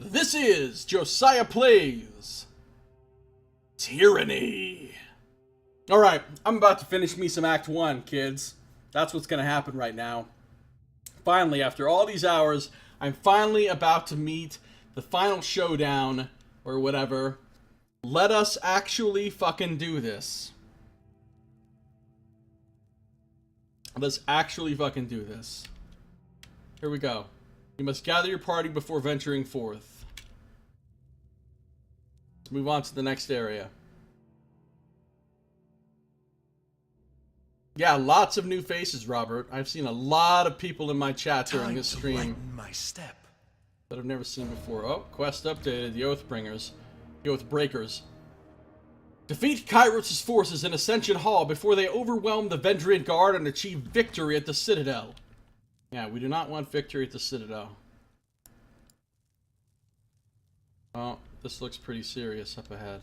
This is Josiah Plays Tyranny. Alright, I'm about to finish me some Act 1, kids. That's what's gonna happen right now. Finally, after all these hours, I'm finally about to meet the final showdown, or whatever. Let us actually fucking do this. Let's actually fucking do this. Here we go. You must gather your party before venturing forth. Let's move on to the next area. Yeah, lots of new faces, Robert. I've seen a lot of people in my chat during this stream my step that I've never seen before. Oh, quest updated. The Oathbringers. The Oathbreakers. Defeat Kairos' forces in Ascension Hall before they overwhelm the Vendrian Guard and achieve victory at the Citadel. Yeah, we do not want victory at the Citadel. Oh, this looks pretty serious up ahead.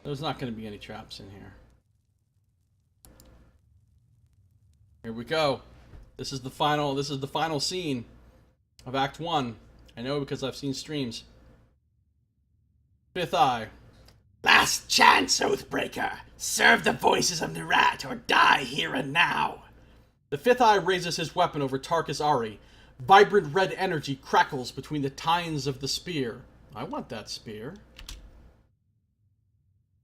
There's not going to be any traps in here. Here we go. This is the final scene of Act 1. I know because I've seen streams. Fifth Eye. Last chance, Oathbreaker! Serve the voices of the rat or die here and now! The Fifth Eye raises his weapon over Tarkus Ari. Vibrant red energy crackles between the tines of the spear. I want that spear.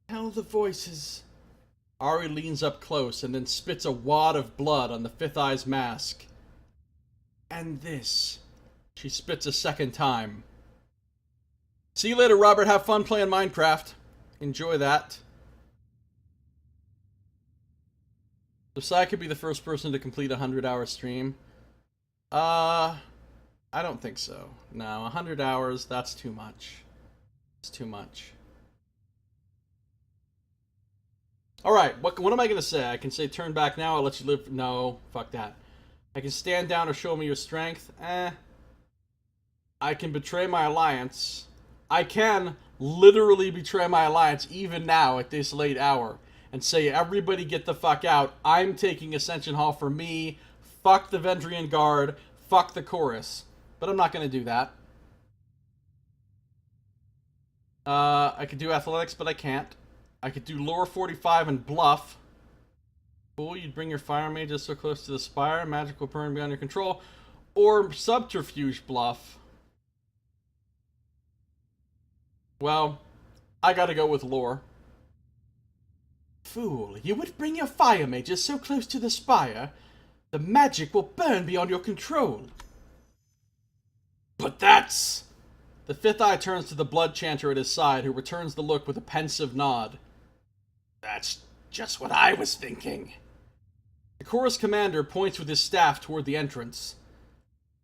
Tell the voices. Ari leans up close and then spits a wad of blood on the Fifth Eye's mask. And this. She spits a second time. See you later, Robert. Have fun playing Minecraft. Enjoy that. Josiah could be the first person to complete a 100-hour stream. I don't think so. No, 100 hours, that's too much. It's too much. Alright, what am I going to say? I can say turn back now, I'll let you live. No, fuck that. I can stand down or show me your strength. I can betray my alliance. I can literally betray my alliance even now at this late hour. And say, everybody get the fuck out. I'm taking Ascension Hall for me. Fuck the Vendrian Guard. Fuck the chorus. But I'm not going to do that. I could do athletics, but I can't. I could do lore 45 and bluff. Cool, you'd bring your fire mages so close to the spire. Magic will burn beyond your control. Or subterfuge bluff. Well, I gotta go with lore. Fool, you would bring your fire mages so close to the spire, the magic will burn beyond your control. But that's... The Fifth Eye turns to the blood chanter at his side, who returns the look with a pensive nod. That's just what I was thinking. The chorus commander points with his staff toward the entrance.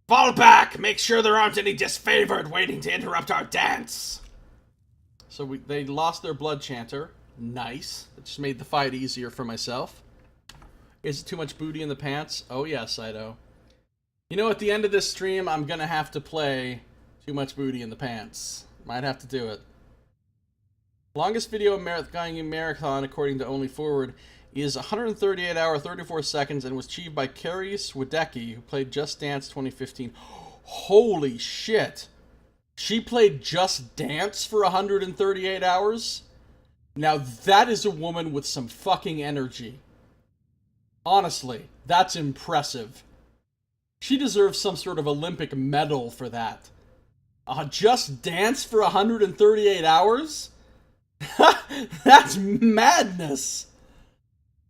Fall back! Make sure there aren't any disfavored waiting to interrupt our dance! So they lost their blood chanter. Nice. That just made the fight easier for myself. Is it too much booty in the pants? Oh yes, Ido. You know, at the end of this stream, I'm gonna have to play Too Much Booty in the Pants. Might have to do it. Longest video marathon, according to Only Forward, is 138 hour 34 seconds and was achieved by Carrie Swedecki, who played Just Dance 2015. Holy shit! She played Just Dance for 138 hours? Now that is a woman with some fucking energy. Honestly, that's impressive. She deserves some sort of Olympic medal for that. Just Dance for 138 hours? That's madness!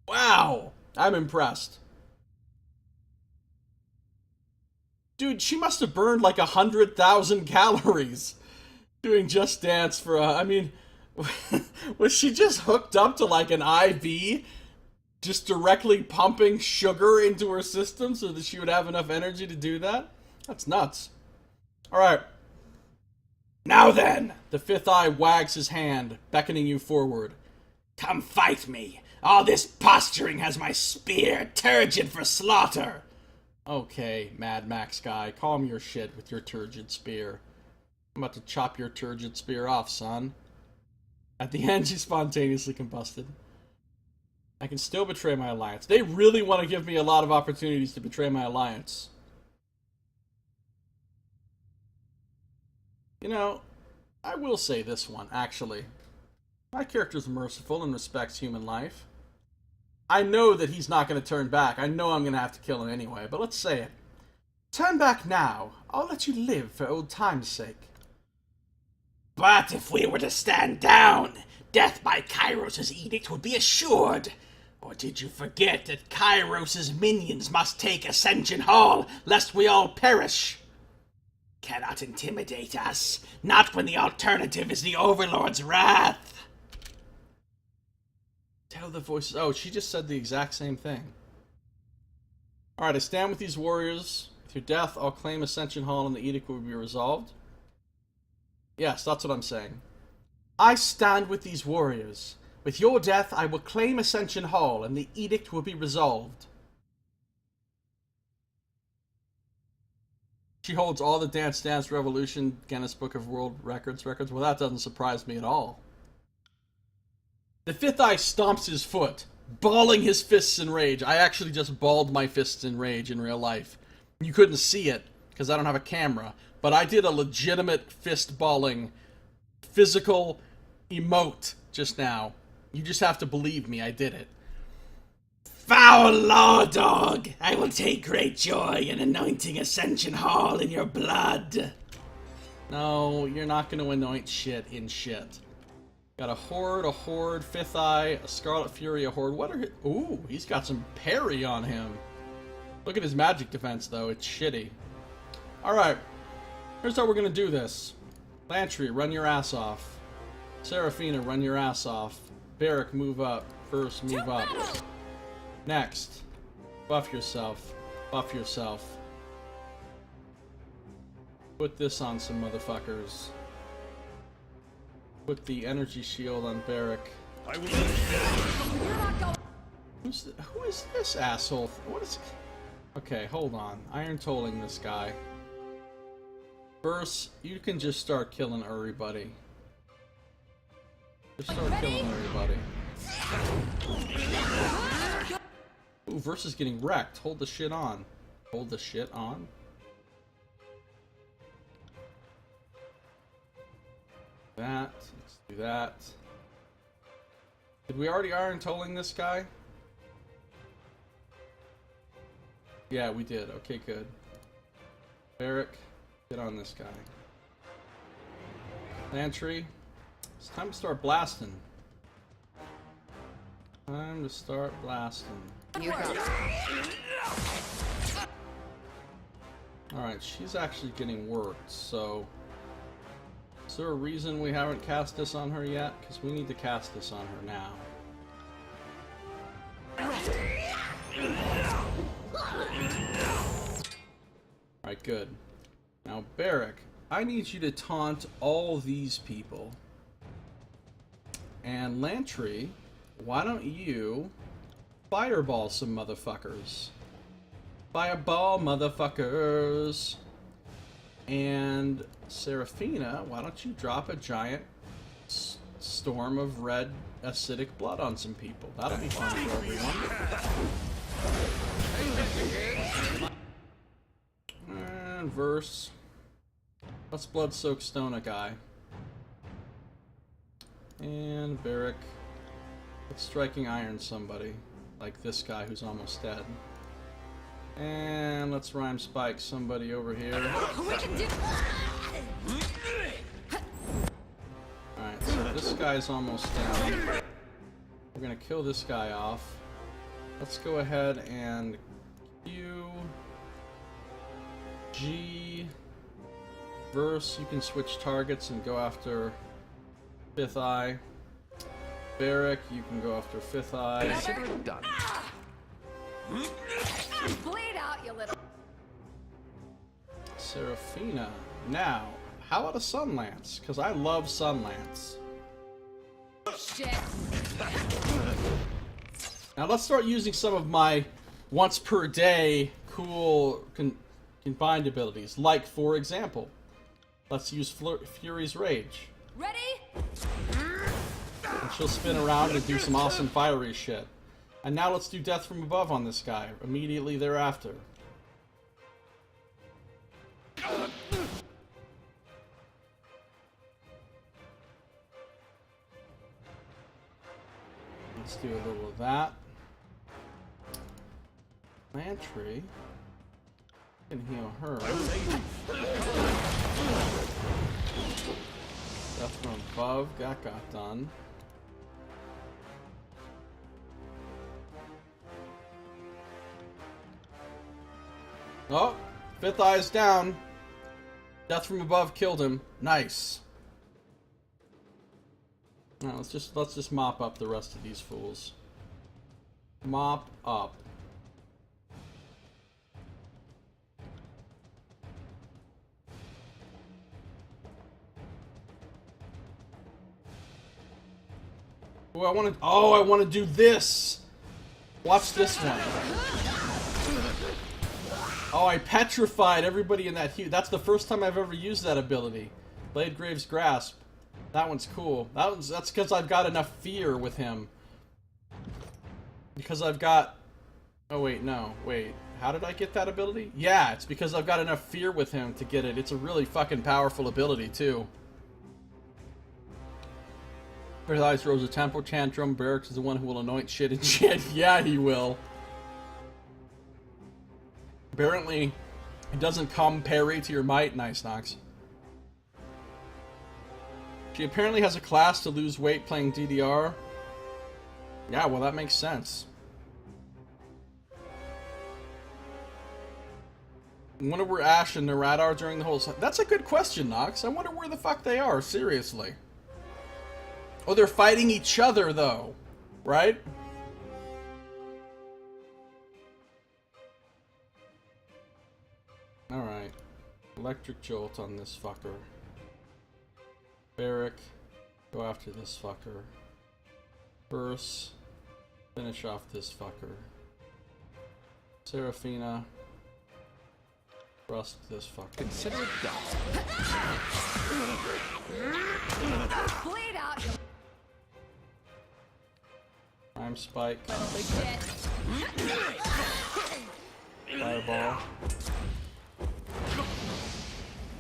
Wow, I'm impressed. Dude, she must have burned like 100,000 calories doing Just Dance for I mean... Was she just hooked up to like an IV, just directly pumping sugar into her system so that she would have enough energy to do that? That's nuts. Alright. Now then! The Fifth Eye wags his hand, beckoning you forward. Come fight me! All this posturing has my spear turgid for slaughter! Okay, Mad Max guy, calm your shit with your turgid spear. I'm about to chop your turgid spear off, son. At the end, she spontaneously combusted. I can still betray my alliance. They really want to give me a lot of opportunities to betray my alliance. You know, I will say this one, actually. My character's merciful and respects human life. I know that he's not going to turn back. I know I'm going to have to kill him anyway, but let's say it. Turn back now. I'll let you live for old time's sake. But if we were to stand down, death by Kairos' edict would be assured. Or did you forget that Kairos' minions must take Ascension Hall, lest we all perish? Cannot intimidate us, not when the alternative is the Overlord's wrath. Tell the voices. Oh, she just said the exact same thing. Alright, I stand with these warriors. With your death, I'll claim Ascension Hall and the edict will be resolved. Yes, that's what I'm saying. I stand with these warriors. With your death, I will claim Ascension Hall and the edict will be resolved. She holds all the Dance Dance Revolution Guinness Book of World Records. Well, that doesn't surprise me at all. The fifth eye stomps his foot, balling his fists in rage. I actually just balled my fists in rage in real life. You couldn't see it, because I don't have a camera. But I did a legitimate fist balling, physical emote just now. You just have to believe me, I did it. Foul law, dog! I will take great joy in anointing Ascension Hall in your blood. No, you're not going to anoint shit in shit. Got a Horde, Fifth Eye, a Scarlet Fury, a Horde. What are his... Ooh, he's got some parry on him. Look at his magic defense, though. It's shitty. Alright. Here's how we're going to do this. Lantry, run your ass off. Seraphina, run your ass off. Barrack, move up. First, move up. Next. Buff yourself. Buff yourself. Put this on some motherfuckers. Put the energy shield on Barrack. I will. Who is this asshole? What is... Okay, hold on. Iron Tolling this guy. Burst, you can just start killing everybody. Just start killing everybody. Ooh, Versus getting wrecked. Hold the shit on. Hold the shit on. That. Let's do that. Did we already Iron Tolling this guy? Yeah, we did. Okay, good. Barrack, get on this guy. Lantry, it's time to start blasting. Time to start blasting. Alright, she's actually getting worked, so... Is there a reason we haven't cast this on her yet? Because we need to cast this on her now. Alright, good. Now, Barrack, I need you to taunt all these people. And Lantry, why don't you fireball some motherfuckers? Fireball motherfuckers! And Seraphina, why don't you drop a giant storm of red acidic blood on some people? That'll be fun for everyone. And Verse. Let's blood soak stone a guy. And Barrack. Let's striking iron somebody. Like this guy who's almost dead. And let's rhyme spike somebody over here. Alright, so this guy's almost down. We're gonna kill this guy off. Let's go ahead and Q, G, Verse, you can switch targets and go after Fifth Eye. Barrack, you can go after Fifth Eye. Consider it done. Bleed out, you little. Seraphina. Now, how about a Sun Lance? Because I love Sun Lance. Shit. Now let's start using some of my once per day cool combined abilities. Like, for example, let's use Fury's Rage. Ready? And she'll spin around and do some awesome fiery shit. And now let's do Death from Above on this guy, immediately thereafter. Let's do a little of that. Lantry. Can heal her. Death from above. That got done. Oh, fifth eye's down. Death from above killed him. Nice. Now let's just mop up the rest of these fools. Mop up. Oh, I want to do this. Watch this one. Oh, I petrified everybody in that huge. That's the first time I've ever used that ability. Bladegrave's Grasp. That one's cool. That's because I've got enough fear with him. Because I've got... Oh, wait, no. Wait. How did I get that ability? Yeah, it's because I've got enough fear with him to get it. It's a really fucking powerful ability, too. Eyes throws a tempo tantrum. Barracks is the one who will anoint shit and shit. Yeah, he will. Apparently, it doesn't come parry to your might. Nice, Nox. She apparently has a class to lose weight playing DDR. Yeah, well, that makes sense. I wonder where Ash and Narad are during the whole... That's a good question, Nox. I wonder where the fuck they are, seriously. Oh, they're fighting each other, though. Right? Alright. Electric Jolt on this fucker. Barrack. Go after this fucker. Burst. Finish off this fucker. Seraphina. Rust this fucker. Consider it done. Bleed out, you Time Spike. shit. Fireball.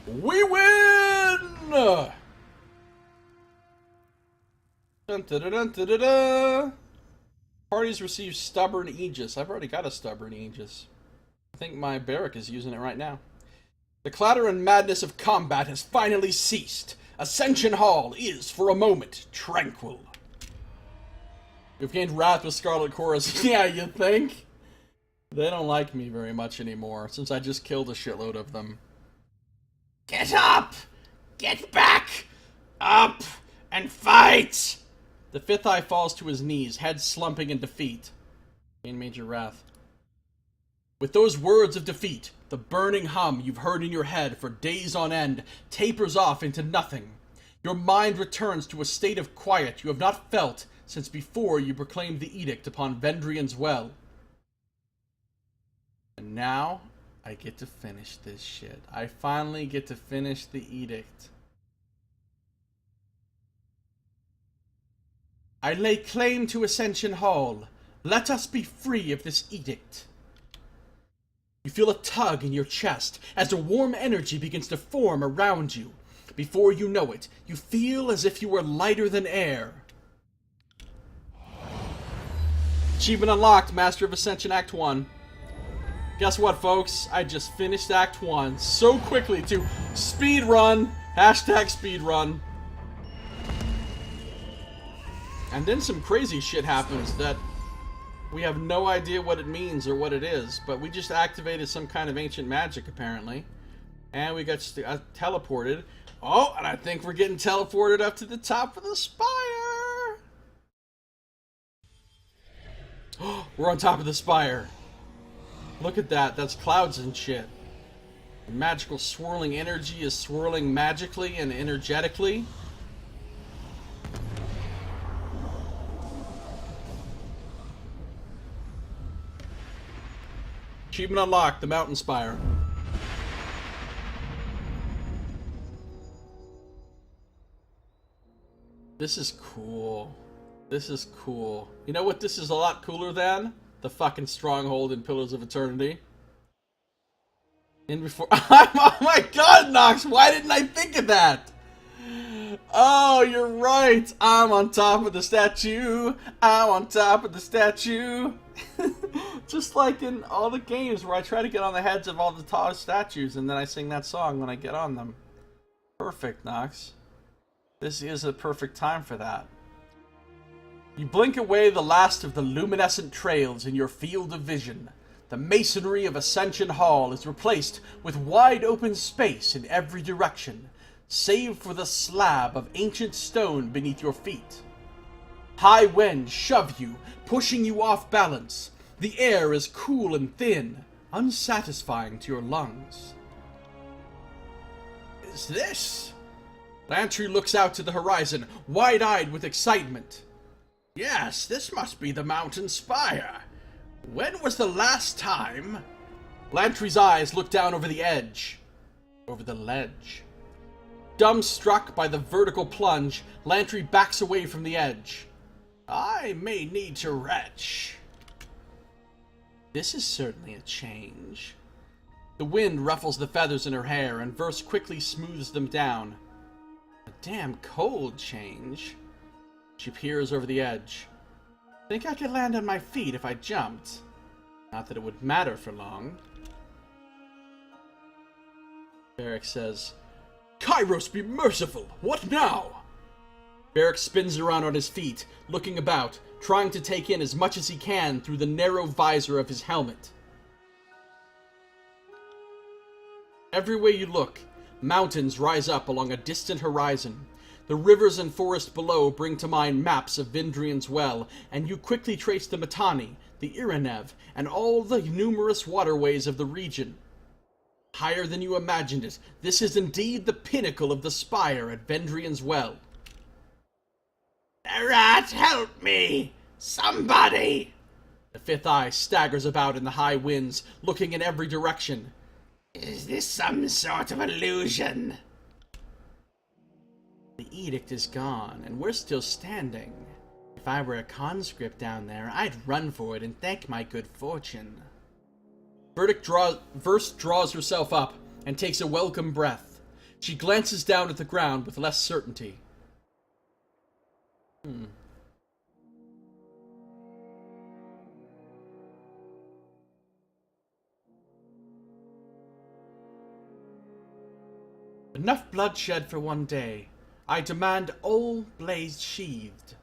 We win! Dun, dun, dun, dun, dun, dun. Parties receive Stubborn Aegis. I've already got a Stubborn Aegis. I think my Barrack is using it right now. The clatter and madness of combat has finally ceased. Ascension Hall is, for a moment, tranquil. You've gained Wrath with Scarlet Chorus. Yeah, you think? They don't like me very much anymore, since I just killed a shitload of them. Get up! Get back! Up! And fight! The fifth eye falls to his knees, head slumping in defeat. Gain Major Wrath. With those words of defeat, the burning hum you've heard in your head for days on end tapers off into nothing. Your mind returns to a state of quiet you have not felt since before you proclaimed the edict upon Vendrian's Well. And now, I get to finish this shit. I finally get to finish the edict. I lay claim to Ascension Hall. Let us be free of this edict. You feel a tug in your chest as a warm energy begins to form around you. Before you know it, you feel as if you were lighter than air. Achievement unlocked, Master of Ascension Act 1. Guess what, folks? I just finished Act 1 so quickly to speed run. Hashtag speed run. And then some crazy shit happens that we have no idea what it means or what it is, but we just activated some kind of ancient magic, apparently. And we got teleported. Oh, and I think we're getting teleported up to the top of the spire. Oh, we're on top of the spire. Look at that. That's clouds and shit. The magical swirling energy is swirling magically and energetically. Achievement unlocked, the Mountain Spire. This is cool. This is cool. You know what this is a lot cooler than? The fucking Stronghold in Pillars of Eternity. Oh my god, Nox, why didn't I think of that? Oh, you're right. I'm on top of the statue. I'm on top of the statue. Just like in all the games where I try to get on the heads of all the tallest statues and then I sing that song when I get on them. Perfect, Nox. This is a perfect time for that. You blink away the last of the luminescent trails in your field of vision. The masonry of Ascension Hall is replaced with wide open space in every direction, save for the slab of ancient stone beneath your feet. High winds shove you, pushing you off balance. The air is cool and thin, unsatisfying to your lungs. Is this? Lantry looks out to the horizon, wide-eyed with excitement. Yes, this must be the mountain spire. When was the last time? Lantry's eyes look down over the edge. Over the ledge. Dumbstruck by the vertical plunge, Lantry backs away from the edge. I may need to retch. This is certainly a change. The wind ruffles the feathers in her hair, and Verse quickly smooths them down. A damn cold change. She peers over the edge. Think I could land on my feet if I jumped. Not that it would matter for long. Varric says, Kairos be merciful! What now? Varric spins around on his feet, looking about, trying to take in as much as he can through the narrow visor of his helmet. Every way you look, mountains rise up along a distant horizon. The rivers and forest below bring to mind maps of Vindrian's Well, and you quickly trace the Mitanni, the Iranev, and all the numerous waterways of the region. Higher than you imagined it, this is indeed the pinnacle of the spire at Vendrian's Well. Rat, help me! Somebody! The fifth eye staggers about in the high winds, looking in every direction. Is this some sort of illusion? The edict is gone, and we're still standing. If I were a conscript down there, I'd run for it and thank my good fortune. Verse draws herself up and takes a welcome breath. She glances down at the ground with less certainty. Enough bloodshed for one day. I demand all blades sheathed.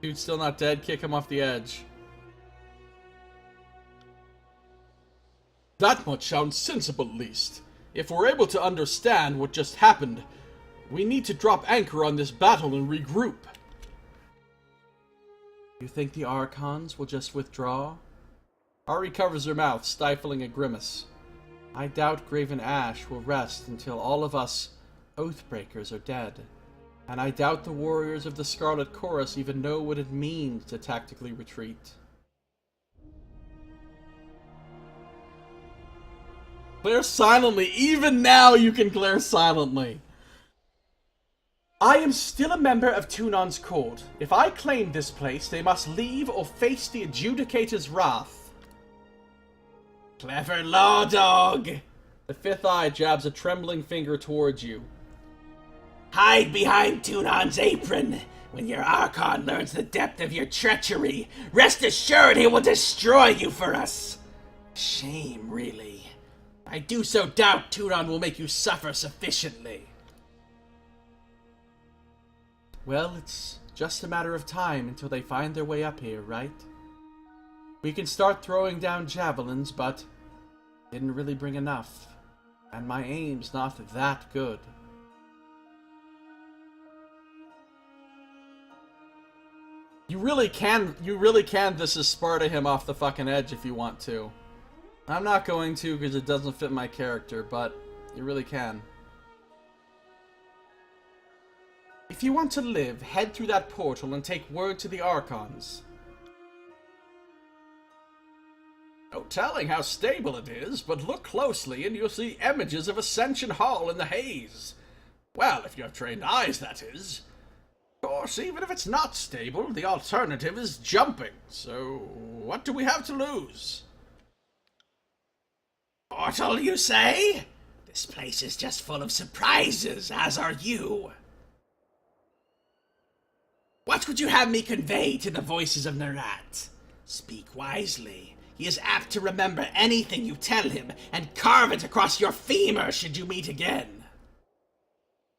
Dude's still not dead. Kick him off the edge. That much sounds sensible, at least. If we're able to understand what just happened, we need to drop anchor on this battle and regroup. You think the Archons will just withdraw? Ari covers her mouth, stifling a grimace. I doubt Graven Ash will rest until all of us Oathbreakers are dead. And I doubt the warriors of the Scarlet Chorus even know what it means to tactically retreat. Glare silently. Even now you can glare silently. I am still a member of Tunon's court. If I claim this place, they must leave or face the Adjudicator's wrath. Clever law dog! The fifth eye jabs a trembling finger towards you. Hide behind Tunon's apron. When your Archon learns the depth of your treachery, rest assured he will destroy you for us. Shame, really. I do so doubt Tunon will make you suffer sufficiently. Well, it's just a matter of time until they find their way up here, right? We can start throwing down javelins, but didn't really bring enough. And my aim's not that good. You really can this is Sparta him off the fucking edge if you want to. I'm not going to because it doesn't fit my character, but you really can. If you want to live, head through that portal and take word to the Archons. No telling how stable it is, but look closely and you'll see images of Ascension Hall in the haze. Well, if you have trained eyes, that is. Of course, even if it's not stable, the alternative is jumping, so what do we have to lose? Portal, you say? This place is just full of surprises, as are you. What would you have me convey to the voices of Nerat? Speak wisely. He is apt to remember anything you tell him and carve it across your femur should you meet again.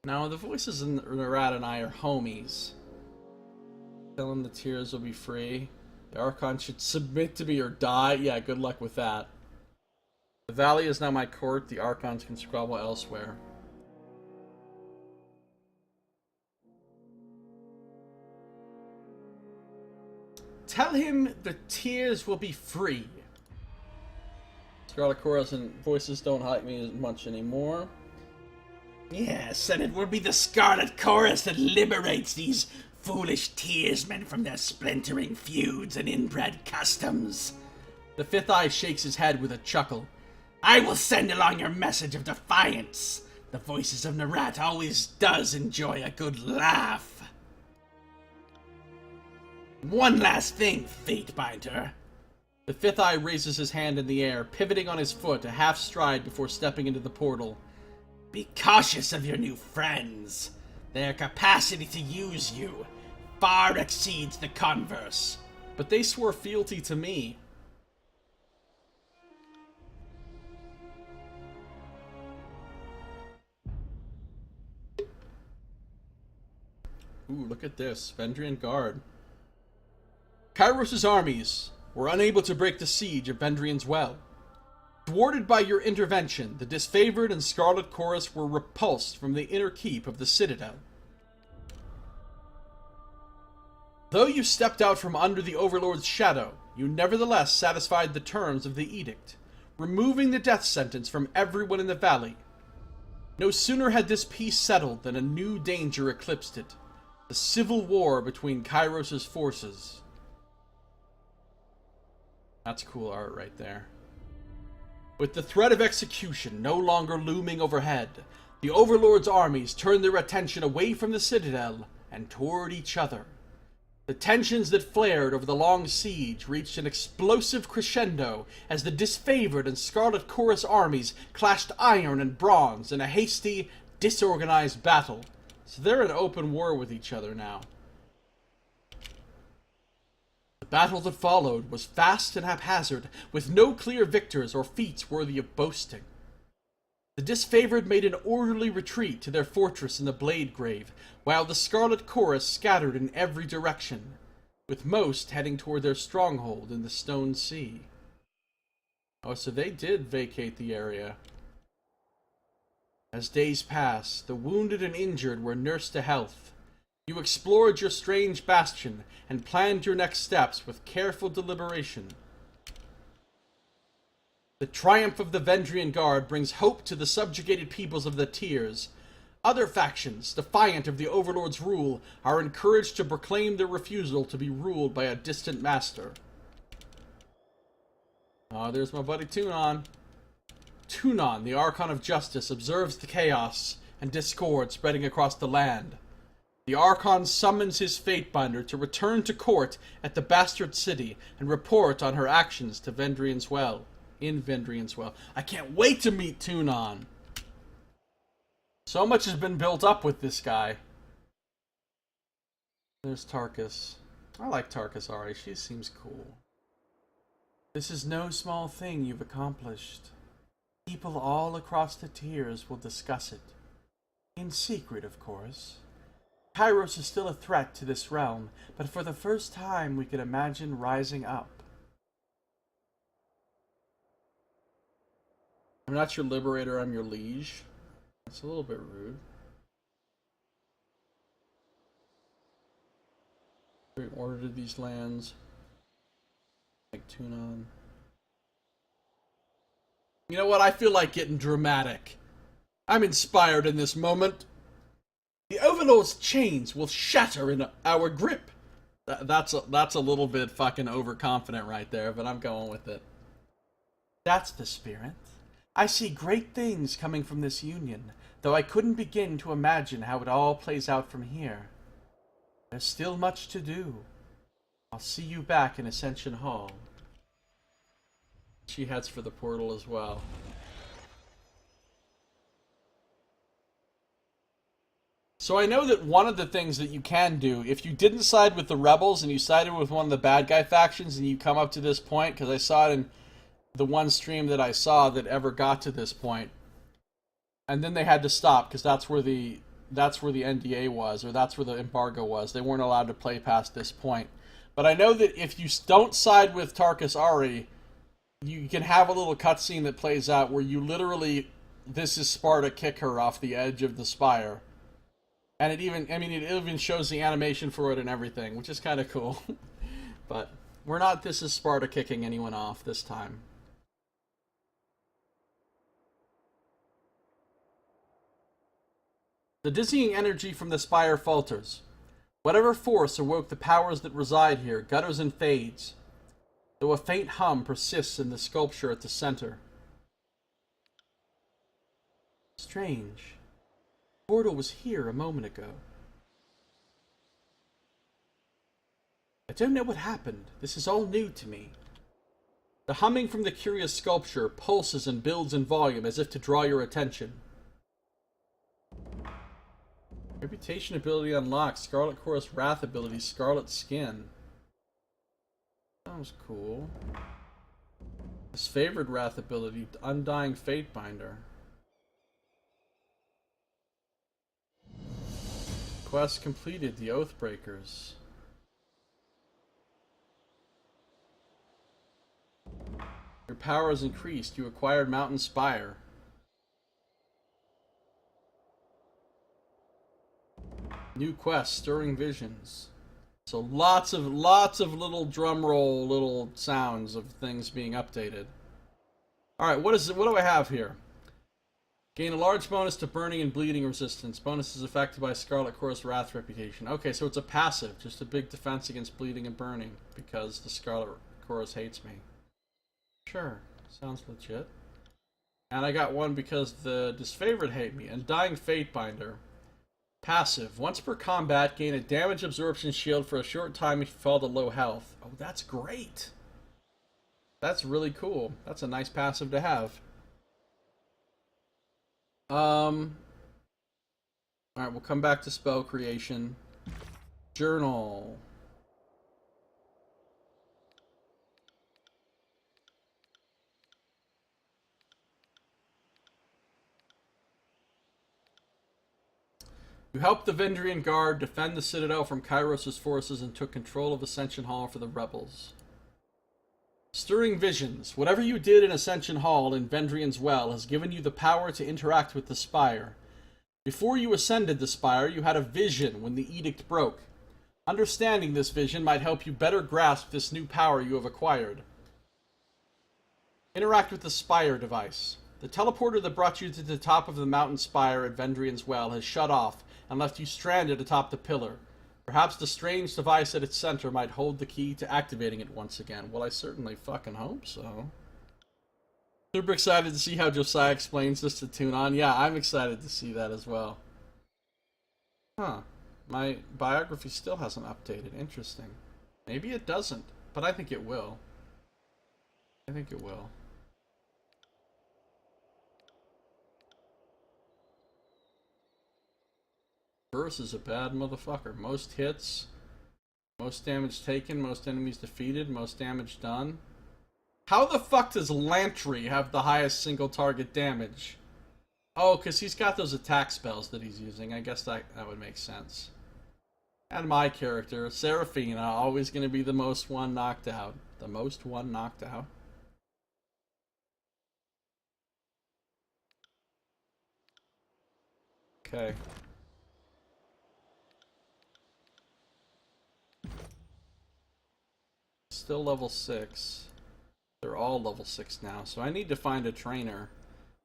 Now, the voices of Nerat and I are homies. Tell him the tears will be free. The Archon should submit to me or die. Yeah, good luck with that. The valley is now my court. The Archons can squabble elsewhere. Tell him the tears will be free. Scarlet Chorus and voices don't hype me as much anymore. Yes, and it will be the Scarlet Chorus that liberates these foolish tearsmen from their splintering feuds and inbred customs. The Fifth Eye shakes his head with a chuckle. I will send along your message of defiance. The voices of Nerat always does enjoy a good laugh. One last thing, Fatebinder. The Fifth Eye raises his hand in the air, pivoting on his foot a half stride before stepping into the portal. Be cautious of your new friends. Their capacity to use you far exceeds the converse. But they swore fealty to me. Ooh, look at this. Vendrian Guard. Kairos' armies were unable to break the siege of Vendrian's Well. Thwarted by your intervention, the disfavored and Scarlet Chorus were repulsed from the inner keep of the Citadel. Though you stepped out from under the Overlord's shadow, you nevertheless satisfied the terms of the edict, removing the death sentence from everyone in the valley. No sooner had this peace settled than a new danger eclipsed it. The civil war between Kairos' forces. That's cool art right there. With the threat of execution no longer looming overhead, the Overlord's armies turned their attention away from the Citadel and toward each other. The tensions that flared over the long siege reached an explosive crescendo as the disfavored and Scarlet Chorus armies clashed iron and bronze in a hasty, disorganized battle. So they're in open war with each other now. The battle that followed was fast and haphazard, with no clear victors or feats worthy of boasting. The disfavored made an orderly retreat to their fortress in the Blade Grave, while the Scarlet Chorus scattered in every direction, with most heading toward their stronghold in the Stone Sea. Oh, so they did vacate the area. As days passed, the wounded and injured were nursed to health. You explored your strange bastion and planned your next steps with careful deliberation. The triumph of the Vendrian Guard brings hope to the subjugated peoples of the Tiers. Other factions, defiant of the Overlord's rule, are encouraged to proclaim their refusal to be ruled by a distant master. Oh, there's my buddy Tunon. Tunon, the Archon of Justice, observes the chaos and discord spreading across the land. The Archon summons his Fatebinder to return to court at the Bastard City and report on her actions to Vendrian's Well. In Vendrian's Well. I can't wait to meet Tunon. So much has been built up with this guy. There's Tarkus. I like Tarkus already. She seems cool. This is no small thing you've accomplished. People all across the tiers will discuss it. In secret, of course. Kairos is still a threat to this realm, but for the first time we can imagine rising up. I'm not your liberator, I'm your liege. That's a little bit rude. Bring order to these lands. Like Tunon. You know what? I feel like getting dramatic. I'm inspired in this moment. The Overlord's chains will shatter in our grip. That's a little bit fucking overconfident right there, but I'm going with it. That's the spirit. I see great things coming from this union, though I couldn't begin to imagine how it all plays out from here. There's still much to do. I'll see you back in Ascension Hall. She heads for the portal as well. So I know that one of the things that you can do, if you didn't side with the rebels and you sided with one of the bad guy factions and you come up to this point, because I saw it in the one stream that I saw that ever got to this point, and then they had to stop because that's where the NDA was, or that's where the embargo was. They weren't allowed to play past this point. But I know that if you don't side with Tarkus Ari, you can have a little cutscene that plays out where you literally, this is Sparta, kick her off the edge of the spire. And it even shows the animation for it and everything, which is kind of cool. But we're not This is Sparta kicking anyone off this time. The dizzying energy from the spire falters. Whatever force awoke the powers that reside here gutters and fades, though a faint hum persists in the sculpture at the center. Strange. The portal was here a moment ago. I don't know what happened. This is all new to me. The humming from the curious sculpture pulses and builds in volume as if to draw your attention. Reputation ability unlocked. Scarlet Chorus Wrath ability. Scarlet Skin. Sounds cool. His favored Wrath ability. Undying Fatebinder. Quest completed. The Oathbreakers. Your power has increased. You acquired Mountain Spire. New quest, Stirring Visions. So lots of little drum roll, little sounds of things being updated. Alright, what do I have here? Gain a large bonus to burning and bleeding resistance. Bonus is affected by Scarlet Chorus Wrath reputation. Okay, so it's a passive, just a big defense against bleeding and burning, because the Scarlet Chorus hates me. Sure, sounds legit. And I got one because the disfavored hate me. Undying Fatebinder. Passive. Once per combat, gain a damage absorption shield for a short time if you fall to low health. Oh, that's great. That's really cool. That's a nice passive to have. Alright, we'll come back to spell creation. Journal. You helped the Vendrian Guard defend the Citadel from Kairos' forces and took control of Ascension Hall for the rebels. Stirring Visions. Whatever you did in Ascension Hall in Vendrian's Well has given you the power to interact with the Spire. Before you ascended the Spire, you had a vision when the Edict broke. Understanding this vision might help you better grasp this new power you have acquired. Interact with the Spire device. The teleporter that brought you to the top of the mountain spire at Vendrian's Well has shut off and left you stranded atop the pillar. Perhaps the strange device at its center might hold the key to activating it once again. Well, I certainly fucking hope so. Super excited to see how Josiah explains this to Tunon. Yeah, I'm excited to see that as well. Huh. My biography still hasn't updated. Interesting. Maybe it doesn't, but I think it will. I think it will. Verse is a bad motherfucker. Most hits, most damage taken, most enemies defeated, most damage done. How the fuck does Lantry have the highest single target damage? Oh, because he's got those attack spells that he's using. I guess that would make sense. And my character, Seraphina, always going to be the most one knocked out. The most one knocked out. Okay. Still level 6. They're all level 6 now, so I need to find a trainer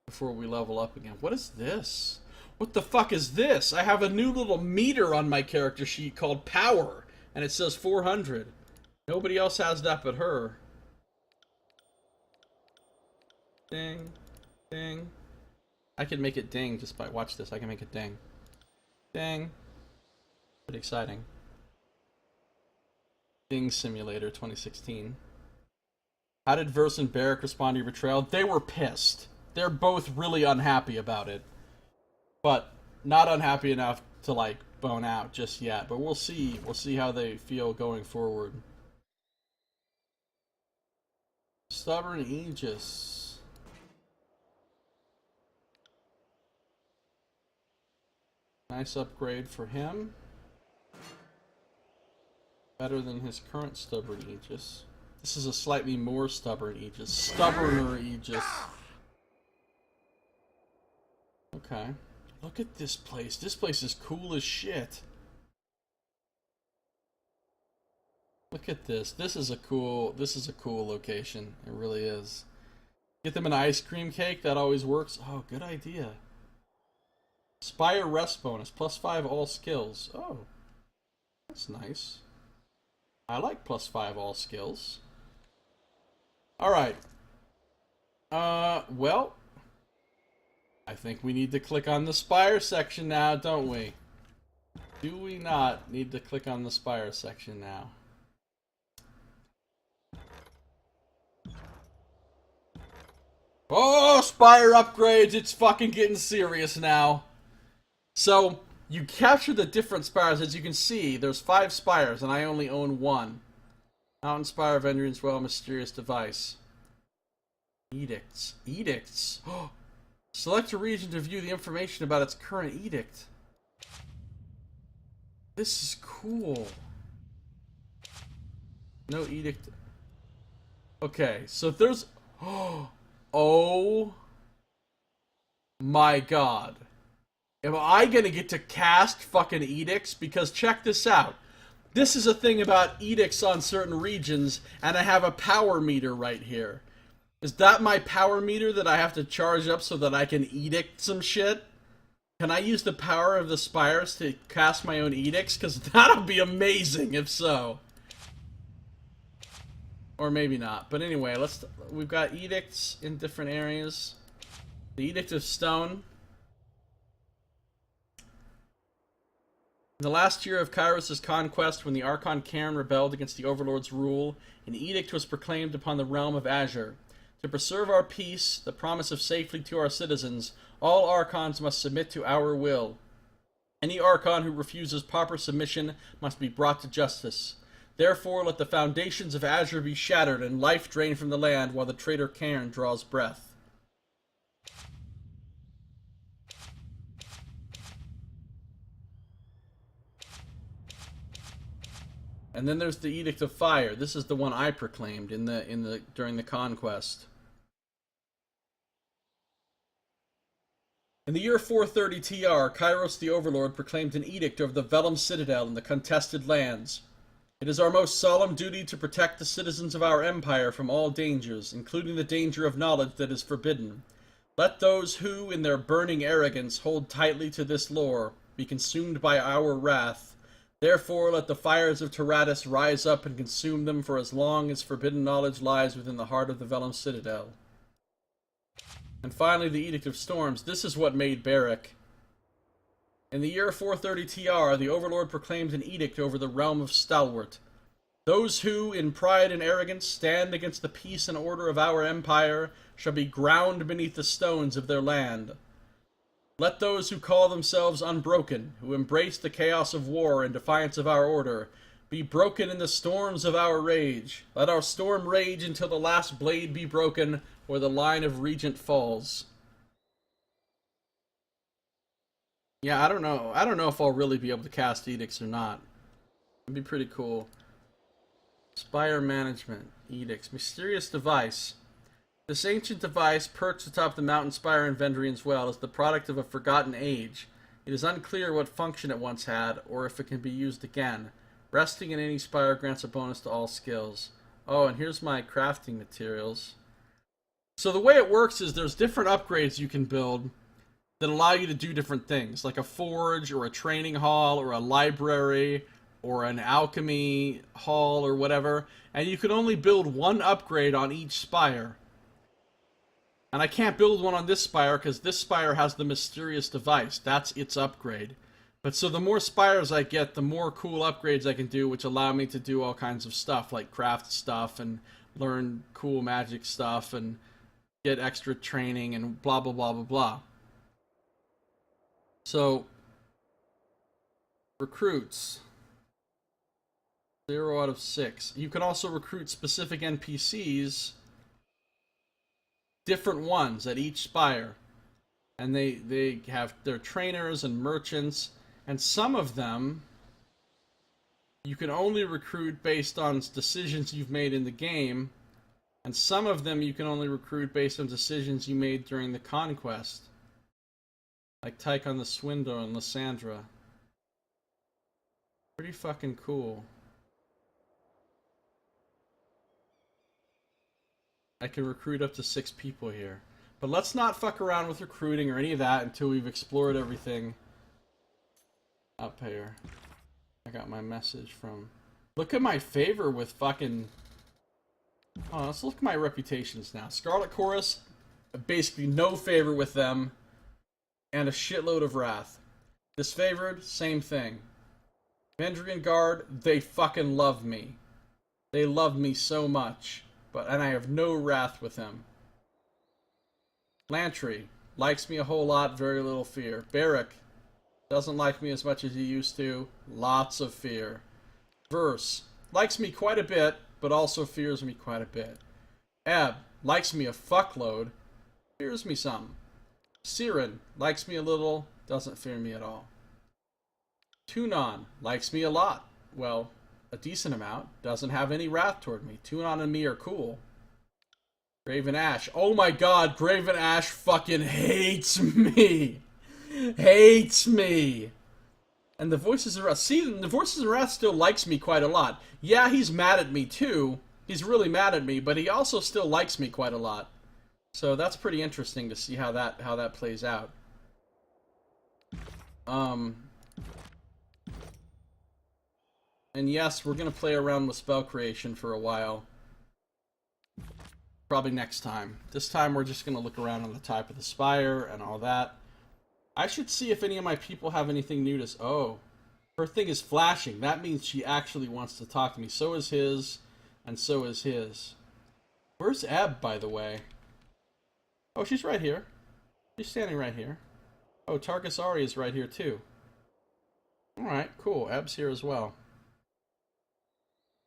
before we level up again. What is this? What the fuck is this? I have a new little meter on my character sheet called Power, and it says 400. Nobody else has that but her. Ding. Ding. I can make it ding just by... Watch this, I can make it ding. Ding. Pretty exciting. Ding Simulator 2016. How did Verse and Barrick respond to your betrayal? They were pissed. They're both really unhappy about it. But not unhappy enough to like bone out just yet, but we'll see. We'll see how they feel going forward. Stubborn Aegis. Nice upgrade for him. Better than his current Stubborn Aegis. This is a slightly more Stubborn Aegis. Stubborner Aegis. Okay. Look at this place. This place is cool as shit. Look at this. This is a cool location. It really is. Get them an ice cream cake. That always works. Oh, good idea. Spire rest bonus. +5 all skills. Oh. That's nice. I like +5 all skills. Alright. Well. I think we need to click on the Spire section now, don't we? Do we not need to click on the Spire section now? Oh, Spire upgrades! It's fucking getting serious now. So, you capture the different spires. As you can see, there's 5 spires, and I only own 1. Mountain Spire, Vendrian's Well, Mysterious Device. Edicts. Edicts! Select a region to view the information about its current edict. This is cool. No edict. Okay, so there's... Oh my god. Am I gonna get to cast fucking edicts? Because check this out. This is a thing about edicts on certain regions, and I have a power meter right here. Is that my power meter that I have to charge up so that I can edict some shit? Can I use the power of the spires to cast my own edicts? Because that'll be amazing if so. Or maybe not. But anyway, we've got edicts in different areas. The Edict of Stone. In the last year of Kairos' conquest, when the Archon Cairn rebelled against the Overlord's rule, an edict was proclaimed upon the realm of Azure. To preserve our peace, the promise of safety to our citizens, all Archons must submit to our will. Any Archon who refuses proper submission must be brought to justice. Therefore, let the foundations of Azure be shattered and life drained from the land while the traitor Cairn draws breath. And then there's the Edict of Fire. This is the one I proclaimed during the conquest. In the year 430 TR, Kairos the Overlord proclaimed an edict over the Vellum Citadel and the contested lands. It is our most solemn duty to protect the citizens of our empire from all dangers, including the danger of knowledge that is forbidden. Let those who, in their burning arrogance, hold tightly to this lore, be consumed by our wrath. Therefore, let the fires of Tyranny rise up and consume them for as long as forbidden knowledge lies within the heart of the Vellum Citadel. And finally, the Edict of Storms. This is what made Barrack. In the year 430 TR, the Overlord proclaimed an edict over the realm of Stalwart. Those who, in pride and arrogance, stand against the peace and order of our empire shall be ground beneath the stones of their land. Let those who call themselves unbroken, who embrace the chaos of war in defiance of our order, be broken in the storms of our rage. Let our storm rage until the last blade be broken, or the line of Regent falls. Yeah, I don't know. I don't know if I'll really be able to cast edicts or not. It'd be pretty cool. Spire management. Edicts. Mysterious device. This ancient device, perched atop the mountain spire in Vendrian's Well, is the product of a forgotten age. It is unclear what function it once had, or if it can be used again. Resting in any spire grants a bonus to all skills. Oh, and here's my crafting materials. So the way it works is there's different upgrades you can build that allow you to do different things, like a forge, or a training hall, or a library, or an alchemy hall, or whatever. And you can only build one upgrade on each spire. And I can't build one on this spire because this spire has the mysterious device. That's its upgrade. But so the more spires I get, the more cool upgrades I can do, which allow me to do all kinds of stuff, like craft stuff and learn cool magic stuff and get extra training and blah, blah, blah, blah, blah. So Recruits. 0 out of 6. You can also recruit specific NPCs, different ones at each spire. And they have their trainers and merchants, and some of them you can only recruit based on decisions you've made in the game, and some of them you can only recruit based on decisions you made during the conquest. Like Tychon the Swindler and Lysandra. Pretty fucking cool. I can recruit up to 6 people here. But let's not fuck around with recruiting or any of that until we've explored everything up here. I got my message from... Look at my favor with fucking... Oh, let's look at my reputations now. Scarlet Chorus, basically no favor with them, and a shitload of wrath. Disfavored, same thing. Vendrian Guard, they fucking love me. They love me so much. And I have no wrath with them. Lantry, likes me a whole lot, very little fear. Barrack, doesn't like me as much as he used to, lots of fear. Verse, likes me quite a bit, but also fears me quite a bit. Ebb, likes me a fuckload, fears me some. Siren, likes me a little, doesn't fear me at all. Tunon, likes me a lot, well, a decent amount, doesn't have any wrath toward me. Tunon and me are cool. Graven Ash. Oh my god, Graven Ash fucking hates me. Hates me. And the Voices of Wrath. See, the Voices of Wrath still likes me quite a lot. Yeah, he's mad at me too. He's really mad at me, but he also still likes me quite a lot. So that's pretty interesting to see how that plays out. And yes, we're gonna play around with spell creation for a while. Probably next time. This time we're just going to look around on the type of the spire and all that. I should see if any of my people have anything new to... Oh, her thing is flashing. That means she actually wants to talk to me. So is his, and so is his. Where's Ebb, by the way? Oh, she's right here. She's standing right here. Oh, Targasari is right here too. Alright, cool. Ebb's here as well.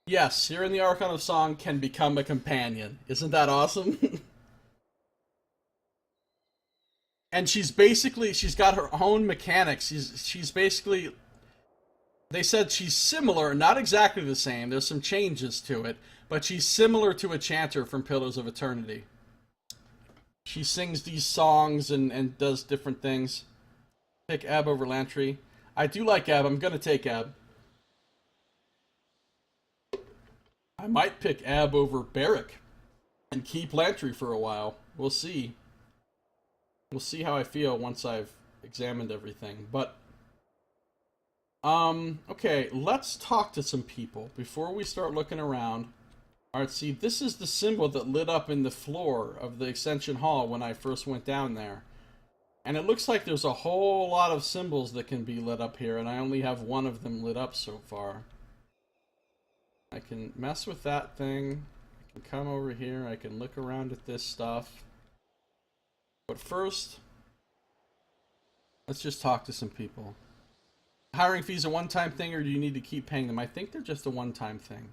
Yes, here in the Archon of Song can become a companion. Isn't that awesome? And she's got her own mechanics. She's basically... They said she's similar, not exactly the same. There's some changes to it. But she's similar to a chanter from Pillars of Eternity. She sings these songs and does different things. Pick Ebb over Lantry. I do like Ebb. I'm going to take Ebb. I might pick Ebb over Barrack and keep Lantry for a while. We'll see. We'll see how I feel once I've examined everything. But, okay, let's talk to some people before we start looking around. Alright, see, this is the symbol that lit up in the floor of the Ascension Hall when I first went down there. And it looks like there's a whole lot of symbols that can be lit up here, and I only have one of them lit up so far. I can mess with that thing. I can come over here. I can look around at this stuff. But first, let's just talk to some people. Hiring fees a one-time thing, or do you need to keep paying them? I think they're just a one-time thing.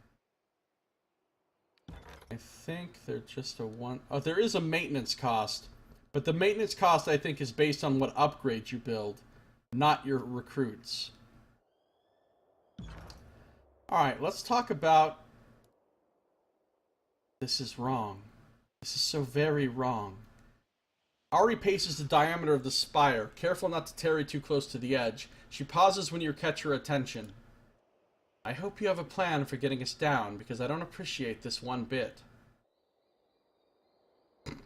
I think they're just a one... Oh, there is a maintenance cost. But the maintenance cost, I think, is based on what upgrades you build, not your recruits. Alright, let's talk about... This is wrong. This is so very wrong. Ari paces the diameter of the spire, careful not to tarry too close to the edge. She pauses when you catch her attention. I hope you have a plan for getting us down, because I don't appreciate this one bit.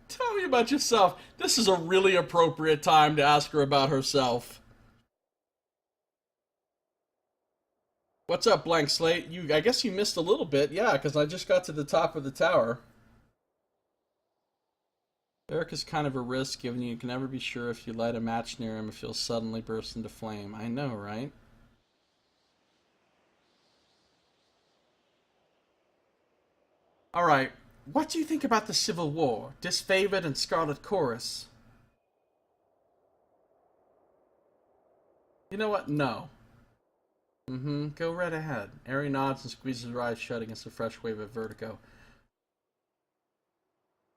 Tell me about yourself. This is a really appropriate time to ask her about herself. What's up, Blank Slate? I guess you missed a little bit. Yeah, because I just got to the top of the tower. Eric is kind of a risk, given you can never be sure if you light a match near him if he'll suddenly burst into flame. I know, right? Alright, what do you think about the Civil War? Disfavored and Scarlet Chorus? You know what? No. Mm-hmm. Go right ahead. Ari nods and squeezes her eyes shut against a fresh wave of vertigo.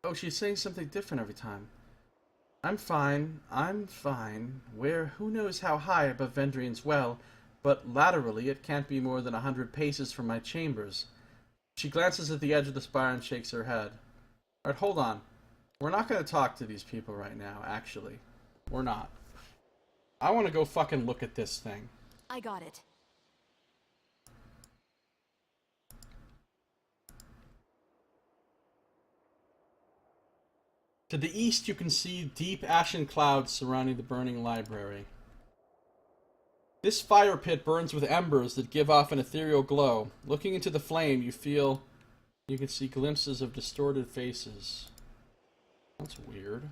Oh, she's saying something different every time. I'm fine. I'm fine. Who knows how high above Vendrian's well, but laterally it can't be more than 100 paces from my chambers. She glances at the edge of the spire and shakes her head. Alright, hold on. We're not going to talk to these people right now, actually. We're not. I want to go fucking look at this thing. I got it. To the east, you can see deep ashen clouds surrounding the burning library. This fire pit burns with embers that give off an ethereal glow. Looking into the flame, you can see glimpses of distorted faces. That's weird.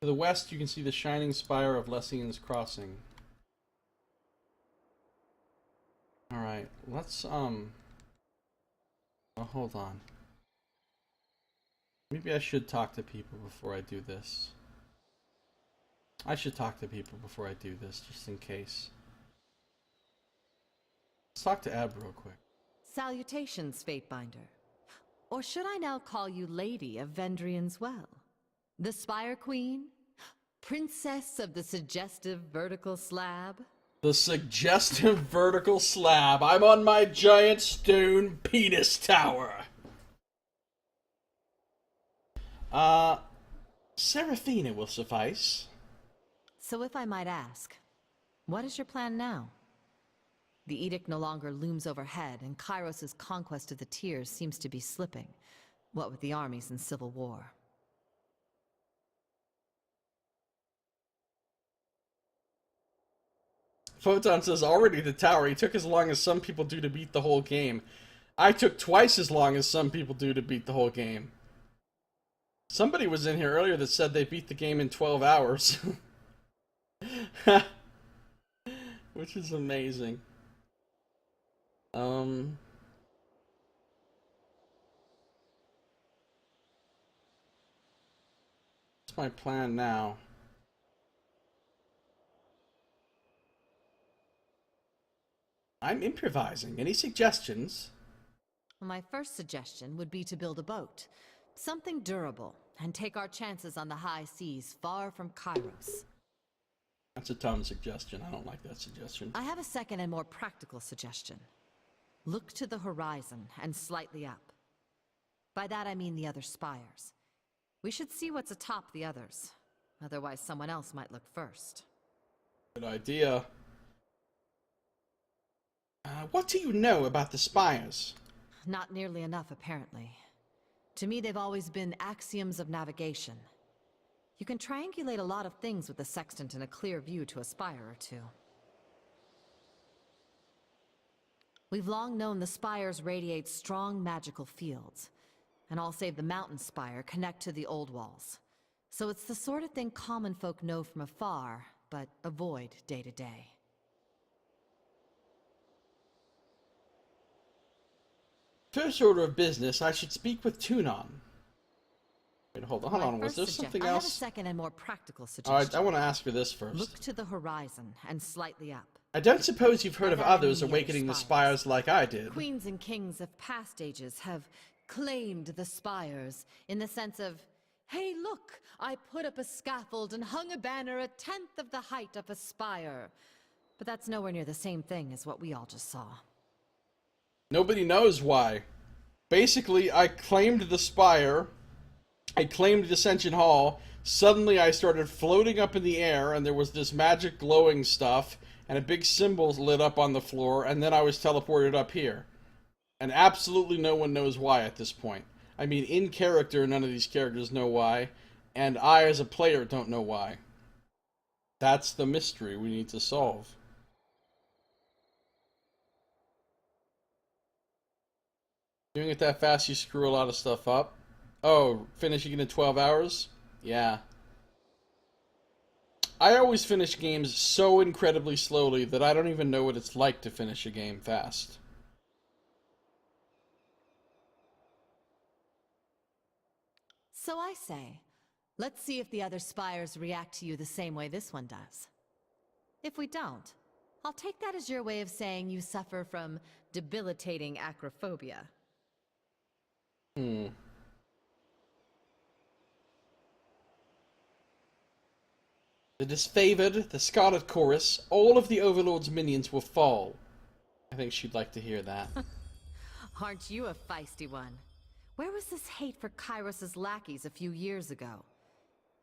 To the west, you can see the shining spire of Lessian's Crossing. Alright, let's, oh, hold on. Maybe I should talk to people before I do this. I should talk to people before I do this, just in case. Let's talk to Ab real quick. Salutations, Fatebinder. Or should I now call you Lady of Vendrian's Well? The Spire Queen? Princess of the suggestive vertical slab? The suggestive vertical slab. I'm on my giant stone penis tower. Seraphina will suffice. So if I might ask, what is your plan now? The edict no longer looms overhead, and Kairos' conquest of the Tears seems to be slipping, what with the armies in civil war. Photon says, already the tower. He took as long as some people do to beat the whole game. I took twice as long as some people do to beat the whole game. Somebody was in here earlier that said they beat the game in 12 hours. Which is amazing. What's my plan now? I'm improvising. Any suggestions? My first suggestion would be to build a boat. Something durable, and take our chances on the high seas far from Kairos. That's a dumb suggestion. I don't like that suggestion. I have a second and more practical suggestion. Look to the horizon and slightly up. By that I mean the other spires. We should see what's atop the others. Otherwise someone else might look first. Good idea. What do you know about the spires? Not nearly enough, apparently. To me, they've always been axioms of navigation. You can triangulate a lot of things with the sextant and a clear view to a spire or two. We've long known the spires radiate strong magical fields, and all save the mountain spire connect to the old walls. So it's the sort of thing common folk know from afar, but avoid day to day. First order of business, I should speak with Tunon. Wait, hold on. Was there something else? I have a second and more practical suggestion. Alright, I want to ask her this first. Look to the horizon and slightly up. I don't suppose you've heard of By that I others mean the awakening the spires. spires like I did. Queens and kings of past ages have claimed the spires in the sense of, hey look, I put up a scaffold and hung a banner 1/10 of the height of a spire. But that's nowhere near the same thing as what we all just saw. Nobody knows why. Basically, I claimed the spire, I claimed Ascension Hall, suddenly I started floating up in the air, and there was this magic glowing stuff, and a big symbol lit up on the floor, and then I was teleported up here. And absolutely no one knows why at this point. I mean, in character, none of these characters know why, and I, as a player, don't know why. That's the mystery we need to solve. Doing it that fast, you screw a lot of stuff up. Oh, finishing it in 12 hours? Yeah. I always finish games so incredibly slowly that I don't even know what it's like to finish a game fast. So I say, let's see if the other spires react to you the same way this one does. If we don't, I'll take that as your way of saying you suffer from debilitating acrophobia. Hmm. The disfavored, the Scarlet Chorus, all of the Overlord's minions will fall. I think she'd like to hear that. Aren't you a feisty one? Where was this hate for Kairos' lackeys a few years ago?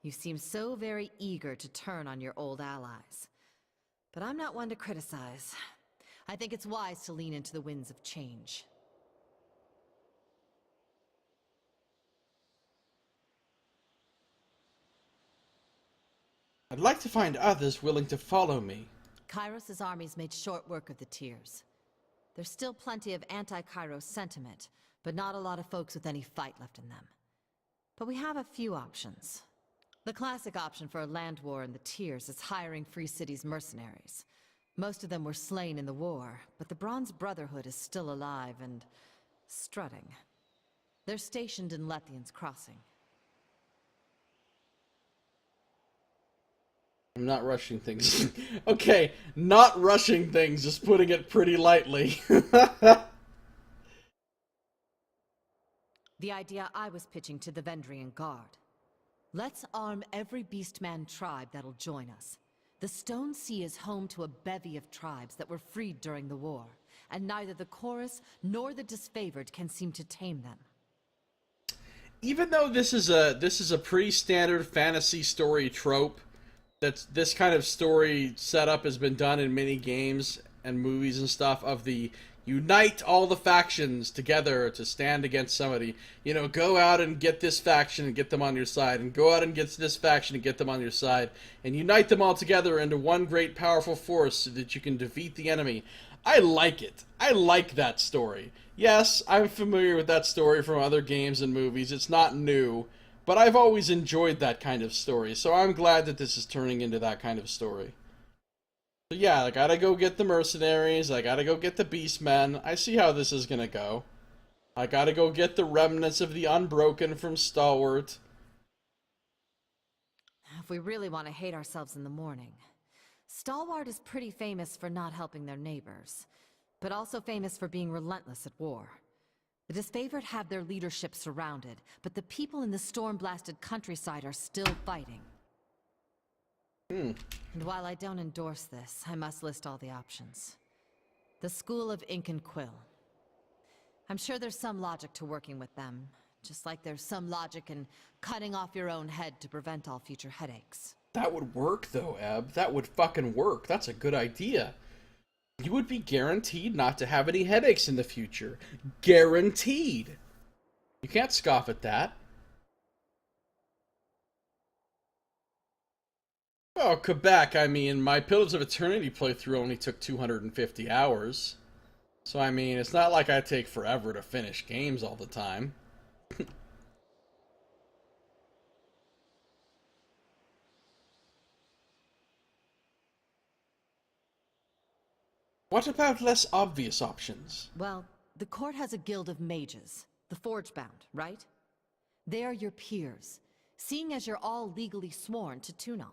You seem so very eager to turn on your old allies. But I'm not one to criticize. I think it's wise to lean into the winds of change. I'd like to find others willing to follow me. Kairos' armies made short work of the Tears. There's still plenty of anti-Kairos sentiment, but not a lot of folks with any fight left in them. But we have a few options. The classic option for a land war in the Tears is hiring Free City's mercenaries. Most of them were slain in the war, but the Bronze Brotherhood is still alive and strutting. They're stationed in Lethian's Crossing. I'm not rushing things. Okay, not rushing things, just putting it pretty lightly. The idea I was pitching to the Vendrian Guard. Let's arm every Beastman tribe that'll join us. The Stone Sea is home to a bevy of tribes that were freed during the war, and neither the Chorus nor the Disfavored can seem to tame them. Even though this is a pretty standard fantasy story trope, this kind of story setup has been done in many games and movies and stuff, of the unite all the factions together to stand against somebody. You know, go out and get this faction and get them on your side, and go out and get this faction and get them on your side, and unite them all together into one great powerful force so that you can defeat the enemy. I like it. I like that story. Yes, I'm familiar with that story from other games and movies. It's not new, but I've always enjoyed that kind of story, so I'm glad that this is turning into that kind of story. So yeah, I gotta go get the mercenaries, I gotta go get the beastmen. I see how this is gonna go. I gotta go get the remnants of the Unbroken from Stalwart. If we really want to hate ourselves in the morning, Stalwart is pretty famous for not helping their neighbors, but also famous for being relentless at war. The Disfavored have their leadership surrounded, but the people in the storm-blasted countryside are still fighting. And while I don't endorse this, I must list all the options. The School of Ink and Quill. I'm sure there's some logic to working with them, just like there's some logic in cutting off your own head to prevent all future headaches. That would work though, Eb. That would fucking work. That's a good idea. You would be guaranteed not to have any headaches in the future. Guaranteed. You can't scoff at that. Well, Quebec, I mean, my Pillars of Eternity playthrough only took 250 hours. So, I mean, it's not like I take forever to finish games all the time. What about less obvious options? Well, the court has a guild of mages, the Forgebound, right? They are your peers, seeing as you're all legally sworn to Tunon.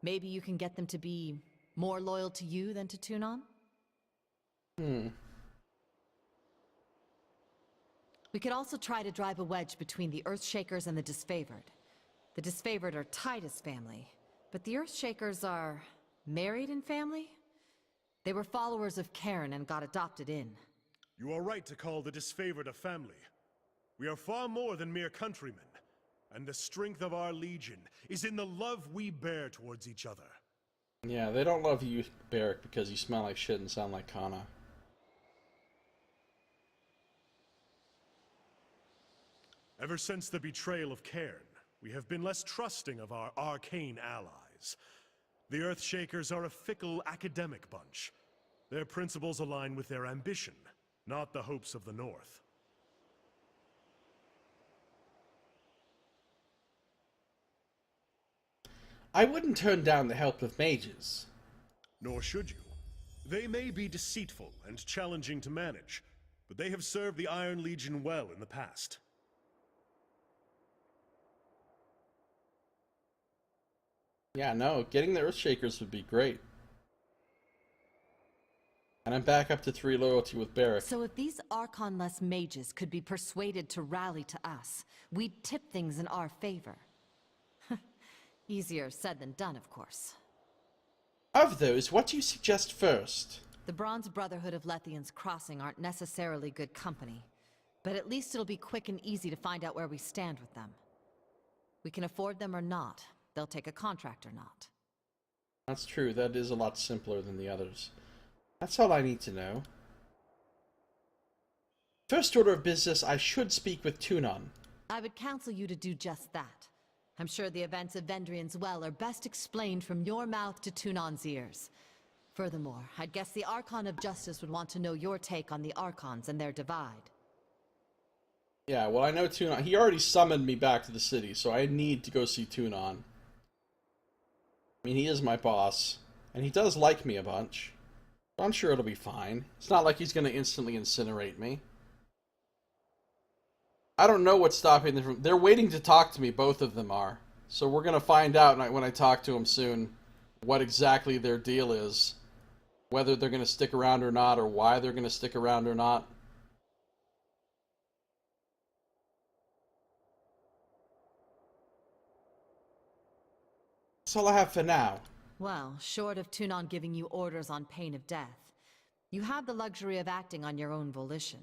Maybe you can get them to be more loyal to you than to Tunon? We could also try to drive a wedge between the Earthshakers and the Disfavored. The Disfavored are Titus family, but the Earthshakers are married in family? They were followers of Cairn and got adopted in. You are right to call the Disfavored a family. We are far more than mere countrymen, and the strength of our legion is in the love we bear towards each other. Yeah, they don't love you, Barrick, because you smell like shit and sound like Kana. Ever since the betrayal of Cairn, we have been less trusting of our arcane allies. The Earthshakers are a fickle academic bunch. Their principles align with their ambition, not the hopes of the North. I wouldn't turn down the help of mages. Nor should you. They may be deceitful and challenging to manage, but they have served the Iron Legion well in the past. Yeah, no, getting the Earthshakers would be great. And I'm back up to 3 loyalty with Barrick. So if these Archon-less mages could be persuaded to rally to us, we'd tip things in our favor. Easier said than done, of course. Of those, what do you suggest first? The Bronze Brotherhood of Lethian's Crossing aren't necessarily good company, but at least it'll be quick and easy to find out where we stand with them. We can afford them or not. They'll take a contract or not. That's true. That is a lot simpler than the others. That's all I need to know. First order of business, I should speak with Tunon. I would counsel you to do just that. I'm sure the events of Vendrian's Well are best explained from your mouth to Tunon's ears. Furthermore, I'd guess the Archon of Justice would want to know your take on the Archons and their divide. Yeah, well, I know Tunon. He already summoned me back to the city, so I need to go see Tunon. I mean, he is my boss, and he does like me a bunch. I'm sure it'll be fine. It's not like he's going to instantly incinerate me. I don't know what's stopping them from... They're waiting to talk to me, both of them are. So we're going to find out when I talk to them soon what exactly their deal is. Whether they're going to stick around or not, or why they're going to stick around or not. That's all I have for now. Well, short of Tunon giving you orders on pain of death, you have the luxury of acting on your own volition.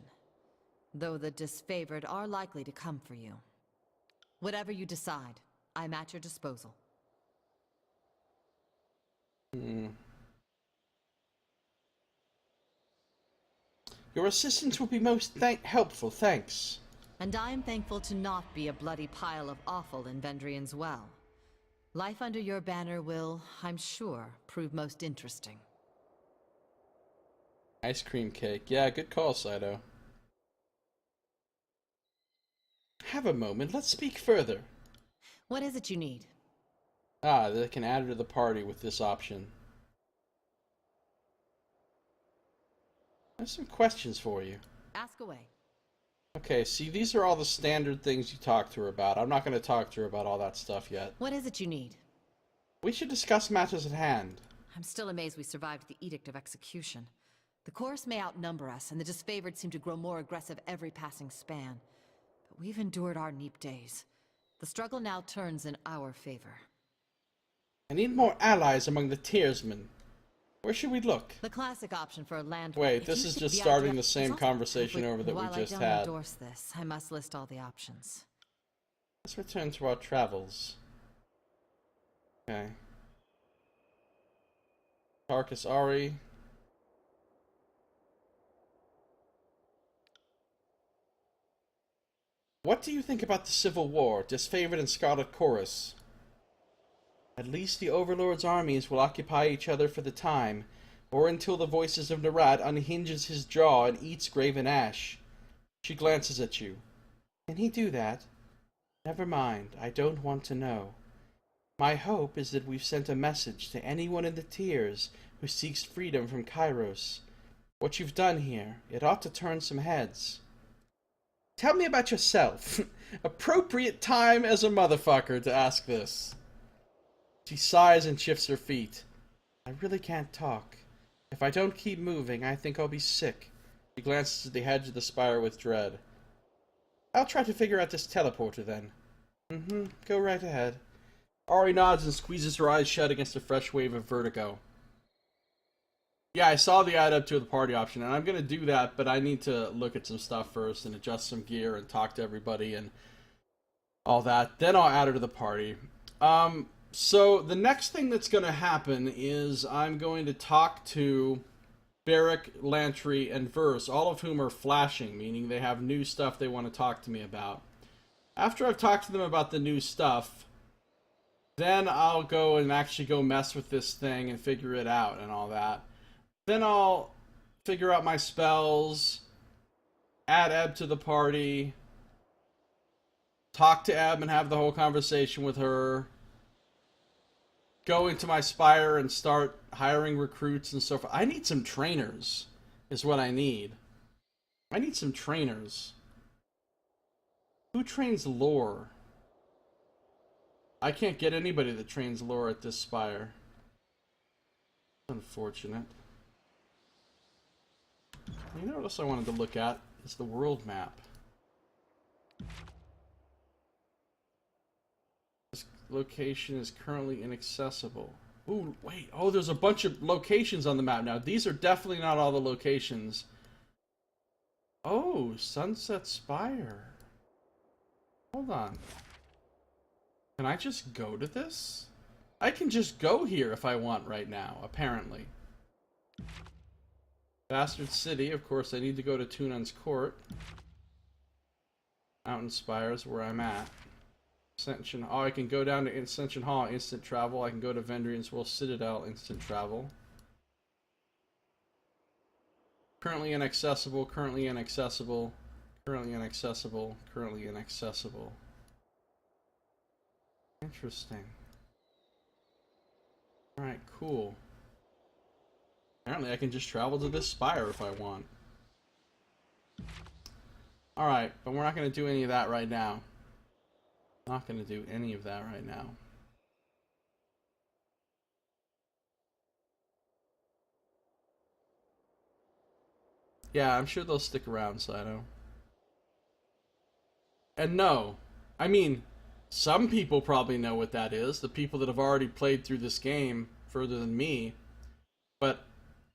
Though the disfavored are likely to come for you. Whatever you decide, I'm at your disposal. Your assistance will be most helpful, thanks. And I am thankful to not be a bloody pile of offal in Vendrian's Well. Life under your banner will, I'm sure, prove most interesting. Ice cream cake. Yeah, good call, Saito. Have a moment, let's speak further. What is it you need? Ah, they can add her to the party with this option. I have some questions for you. Ask away. Okay, see, these are all the standard things you talk to her about. I'm not going to talk to her about all that stuff yet. What is it you need? We should discuss matters at hand. I'm still amazed we survived the Edict of Execution. The chorus may outnumber us, and the disfavored seem to grow more aggressive every passing span. But we've endured our neap days. The struggle now turns in our favor. I need more allies among the Tearsmen. Where should we look? The classic option for a land... Wait, this is just starting the same conversation over that we just had. While I don't endorse this, I must list all the options. Let's return to our travels. Okay. Tarkus Ari. What do you think about the Civil War, disfavored and Scarlet Chorus? At least the Overlord's armies will occupy each other for the time, or until the voices of Narat unhinges his jaw and eats Graven Ash. She glances at you. Can he do that? Never mind, I don't want to know. My hope is that we've sent a message to anyone in the Tears who seeks freedom from Kairos. What you've done here, it ought to turn some heads. Tell me about yourself. Appropriate time as a motherfucker to ask this. She sighs and shifts her feet. I really can't talk. If I don't keep moving, I think I'll be sick. She glances at the hedge of the spire with dread. I'll try to figure out this teleporter then. Go right ahead. Ari nods and squeezes her eyes shut against a fresh wave of vertigo. Yeah, I saw the add up to the party option, and I'm going to do that, but I need to look at some stuff first and adjust some gear and talk to everybody and all that. Then I'll add her to the party. So the next thing that's going to happen is I'm going to talk to Barrick, Lantry, and Verse, all of whom are flashing, meaning they have new stuff they want to talk to me about. After I've talked to them about the new stuff, then I'll go and actually go mess with this thing and figure it out and all that. Then I'll figure out my spells, add Eb to the party, talk to Eb and have the whole conversation with her, go into my spire and start hiring recruits and so forth. I need some trainers, is what I need. I need some trainers. Who trains lore? I can't get anybody that trains lore at this spire. Unfortunate. You know what else I wanted to look at? Is the world map. This location is currently inaccessible. Ooh, wait. Oh, there's a bunch of locations on the map now. These are definitely not all the locations. Oh, Sunset Spire. Hold on. Can I just go to this? I can just go here if I want right now, apparently. Bastard City, of course I need to go to Tunan's Court. Mountain Spires, where I'm at. Ascension. Oh, I can go down to Ascension Hall, instant travel. I can go to Vendrian's Will Citadel, instant travel. Currently inaccessible, currently inaccessible, currently inaccessible, currently inaccessible. Interesting. Alright, cool. Apparently I can just travel to this spire if I want. Alright, but we're not going to do any of that right now. Not going to do any of that right now. Yeah, I'm sure they'll stick around, Saito. And no, I mean, some people probably know what that is. The people that have already played through this game further than me. But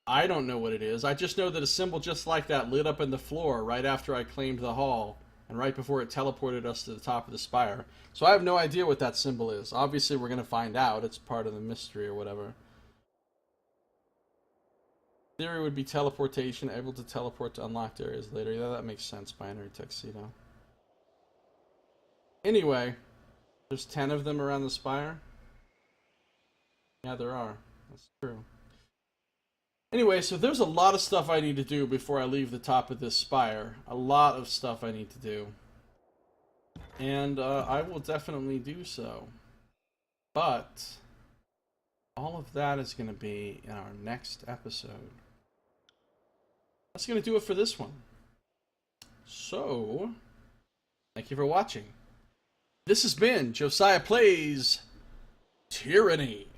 I don't know what it is. I just know that a symbol just like that lit up in the floor right after I claimed the hall. And right before it teleported us to the top of the spire. So I have no idea what that symbol is. Obviously we're going to find out. It's part of the mystery or whatever. Theory would be teleportation, able to teleport to unlocked areas later. Yeah, that makes sense, binary tuxedo. Anyway, there's 10 of them around the spire. Yeah, there are. That's true. Anyway, so there's a lot of stuff I need to do before I leave the top of this spire. A lot of stuff I need to do. And I will definitely do so. But all of that is going to be in our next episode. That's going to do it for this one. So, thank you for watching. This has been Josiah Plays Tyranny.